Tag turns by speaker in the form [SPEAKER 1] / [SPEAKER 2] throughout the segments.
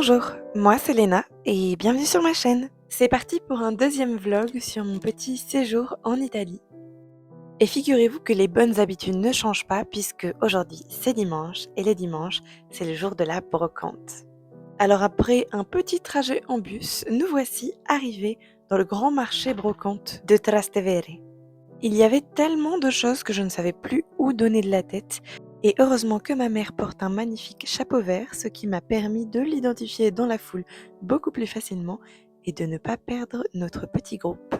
[SPEAKER 1] Bonjour, moi c'est Léna et bienvenue sur ma chaîne. C'est parti pour un deuxième vlog sur mon petit séjour en Italie. Et figurez-vous que les bonnes habitudes ne changent pas puisque aujourd'hui c'est dimanche et les dimanches c'est le jour de la brocante. Alors après un petit trajet en bus, nous voici arrivés dans le grand marché brocante de Trastevere. Il y avait tellement de choses que je ne savais plus où donner de la tête. Et heureusement que ma mère porte un magnifique chapeau vert, ce qui m'a permis de l'identifier dans la foule beaucoup plus facilement et de ne pas perdre notre petit groupe.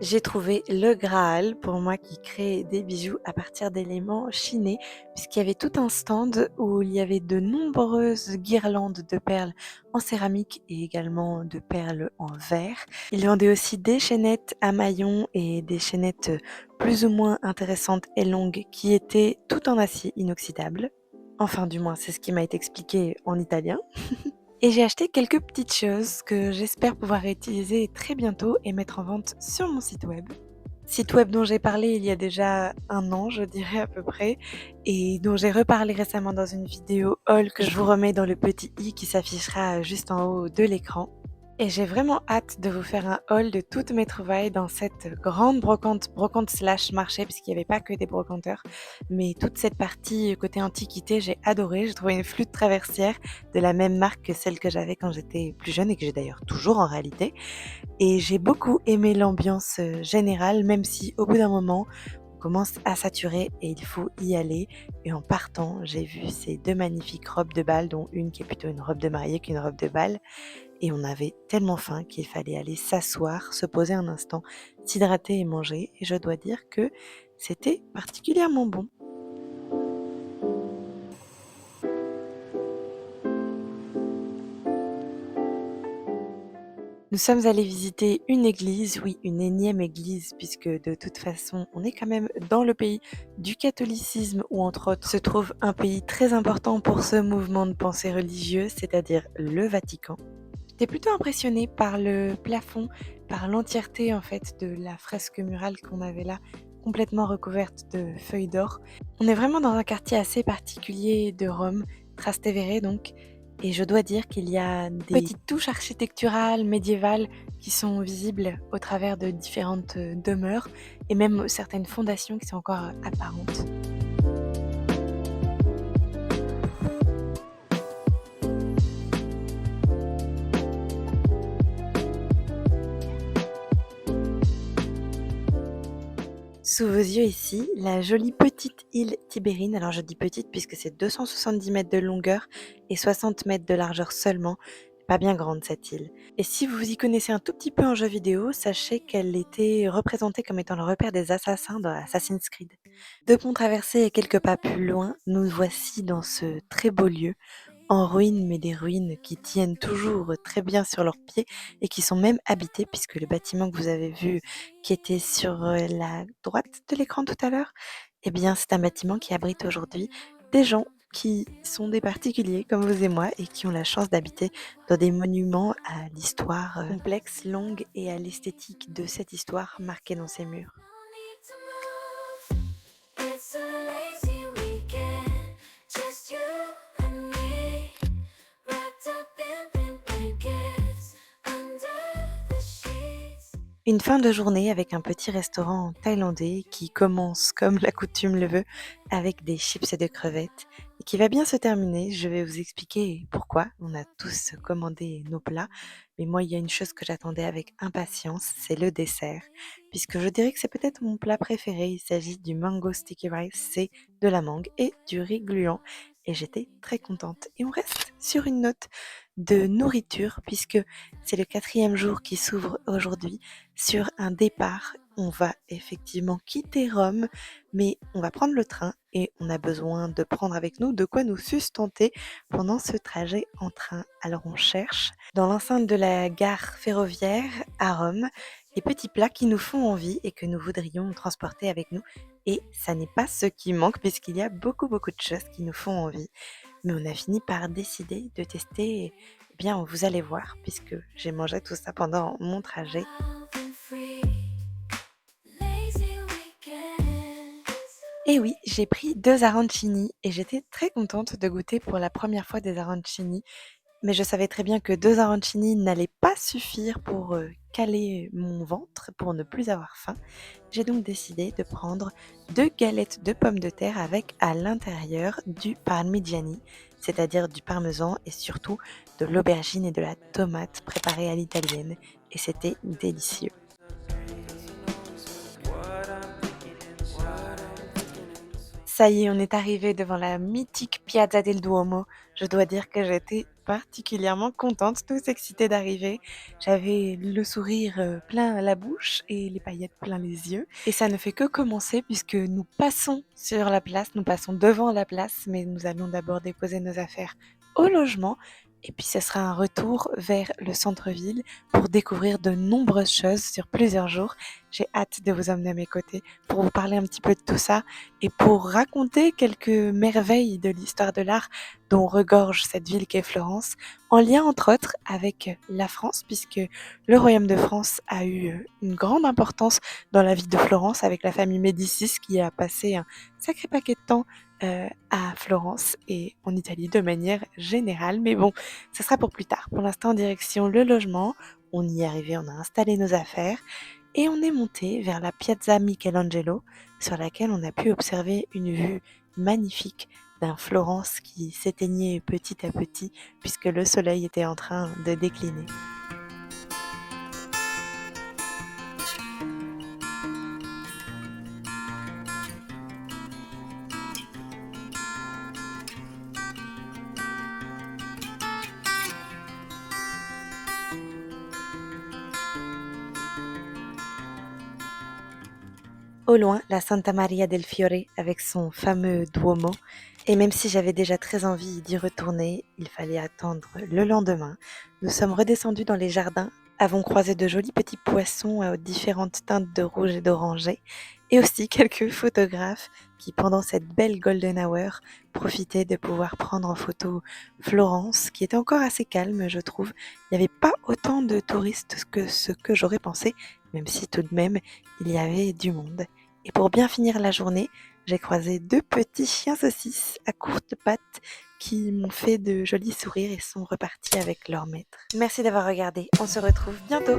[SPEAKER 1] J'ai trouvé le Graal pour moi qui crée des bijoux à partir d'éléments chinés, puisqu'il y avait tout un stand où il y avait de nombreuses guirlandes de perles en céramique et également de perles en verre. Ils vendaient aussi des chaînettes à maillons et des chaînettes plus ou moins intéressantes et longues qui étaient tout en acier inoxydable. Enfin, du moins, c'est ce qui m'a été expliqué en italien. Et j'ai acheté quelques petites choses que j'espère pouvoir réutiliser très bientôt et mettre en vente sur mon site web. Site web dont j'ai parlé il y a déjà un an, je dirais à peu près, et dont j'ai reparlé récemment dans une vidéo haul que je vous remets dans le petit i qui s'affichera juste en haut de l'écran. Et j'ai vraiment hâte de vous faire un haul de toutes mes trouvailles dans cette grande brocante slash marché, puisqu'il n'y avait pas que des brocanteurs. Mais toute cette partie côté antiquité, j'ai adoré. J'ai trouvé une flûte traversière de la même marque que celle que j'avais quand j'étais plus jeune et que j'ai d'ailleurs toujours en réalité. Et j'ai beaucoup aimé l'ambiance générale, même si au bout d'un moment, on commence à saturer et il faut y aller. Et en partant, j'ai vu ces deux magnifiques robes de bal, dont une qui est plutôt une robe de mariée qu'une robe de bal. Et on avait tellement faim qu'il fallait aller s'asseoir, se poser un instant, s'hydrater et manger. Et je dois dire que c'était particulièrement bon. Nous sommes allés visiter une église, oui, une énième église, puisque de toute façon, on est quand même dans le pays du catholicisme, où entre autres se trouve un pays très important pour ce mouvement de pensée religieuse, c'est-à-dire le Vatican. J'étais plutôt impressionnée par le plafond, par l'entièreté en fait de la fresque murale qu'on avait là, complètement recouverte de feuilles d'or. On est vraiment dans un quartier assez particulier de Rome, Trastevere donc, et je dois dire qu'il y a des petites touches architecturales, médiévales, qui sont visibles au travers de différentes demeures, et même certaines fondations qui sont encore apparentes. Sous vos yeux ici, la jolie petite île Tibérine. Alors je dis petite puisque c'est 270 mètres de longueur et 60 mètres de largeur seulement. Pas bien grande cette île. Et si vous y connaissez un tout petit peu en jeu vidéo, sachez qu'elle était représentée comme étant le repère des assassins dans Assassin's Creed. Deux ponts traversés et quelques pas plus loin, nous voici dans ce très beau lieu en ruine, mais des ruines qui tiennent toujours très bien sur leurs pieds et qui sont même habitées, puisque le bâtiment que vous avez vu qui était sur la droite de l'écran tout à l'heure, eh bien c'est un bâtiment qui abrite aujourd'hui des gens qui sont des particuliers comme vous et moi et qui ont la chance d'habiter dans des monuments à l'histoire complexe, longue et à l'esthétique de cette histoire marquée dans ces murs. Une fin de journée avec un petit restaurant thaïlandais qui commence comme la coutume le veut avec des chips et des crevettes et qui va bien se terminer. Je vais vous expliquer pourquoi. On a tous commandé nos plats, mais moi il y a une chose que j'attendais avec impatience, c'est le dessert, puisque je dirais que c'est peut-être mon plat préféré. Il s'agit du mango sticky rice, c'est de la mangue et du riz gluant et j'étais très contente. Et on reste sur une note de nourriture puisque c'est le 4e jour qui s'ouvre aujourd'hui sur un départ. On va effectivement quitter Rome, mais on va prendre le train et on a besoin de prendre avec nous de quoi nous sustenter pendant ce trajet en train. Alors on cherche dans l'enceinte de la gare ferroviaire à Rome les petits plats qui nous font envie et que nous voudrions transporter avec nous. Et ça n'est pas ce qui manque puisqu'il y a beaucoup de choses qui nous font envie. mais on a fini par décider de tester, eh bien, vous allez voir, puisque j'ai mangé tout ça pendant mon trajet. Et oui, j'ai pris 2 arancini et j'étais très contente de goûter pour la première fois des arancini. Mais je savais très bien que 2 arancini n'allaient pas suffire pour, caler mon ventre, pour ne plus avoir faim. J'ai donc décidé de prendre 2 galettes de pommes de terre avec à l'intérieur du parmigiani, c'est-à-dire du parmesan et surtout de l'aubergine et de la tomate préparée à l'italienne et c'était délicieux. Ça y est, on est arrivé devant la mythique Piazza del Duomo. Je dois dire que j'étais particulièrement contente, toute excitée d'arriver. J'avais le sourire, plein la bouche et les paillettes plein les yeux et ça ne fait que commencer puisque nous passons sur la place, nous passons devant la place, mais nous allons d'abord déposer nos affaires au logement et puis ce sera un retour vers le centre-ville pour découvrir de nombreuses choses sur plusieurs jours. J'ai hâte de vous emmener à mes côtés pour vous parler un petit peu de tout ça et pour raconter quelques merveilles de l'histoire de l'art dont regorge cette ville qu'est Florence, en lien entre autres avec la France, puisque le royaume de France a eu une grande importance dans la vie de Florence avec la famille Médicis qui a passé un sacré paquet de temps à Florence et en Italie de manière générale. Mais bon, ça sera pour plus tard. Pour l'instant, direction le logement. On y est arrivé, on a installé nos affaires et on est monté vers la Piazza Michelangelo sur laquelle on a pu observer une vue magnifique d'un Florence qui s'éteignait petit à petit puisque le soleil était en train de décliner. Au loin, la Santa Maria del Fiore avec son fameux Duomo. Et même si j'avais déjà très envie d'y retourner, il fallait attendre le lendemain. Nous sommes redescendus dans les jardins, avons croisé de jolis petits poissons aux différentes teintes de rouge et d'orangé, et aussi quelques photographes qui, pendant cette belle golden hour, profitaient de pouvoir prendre en photo Florence, qui était encore assez calme, je trouve. Il n'y avait pas autant de touristes que ce que j'aurais pensé, même si tout de même, il y avait du monde. Et pour bien finir la journée, j'ai croisé 2 petits chiens saucisses à courtes pattes qui m'ont fait de jolis sourires et sont repartis avec leur maître. Merci d'avoir regardé, on se retrouve bientôt.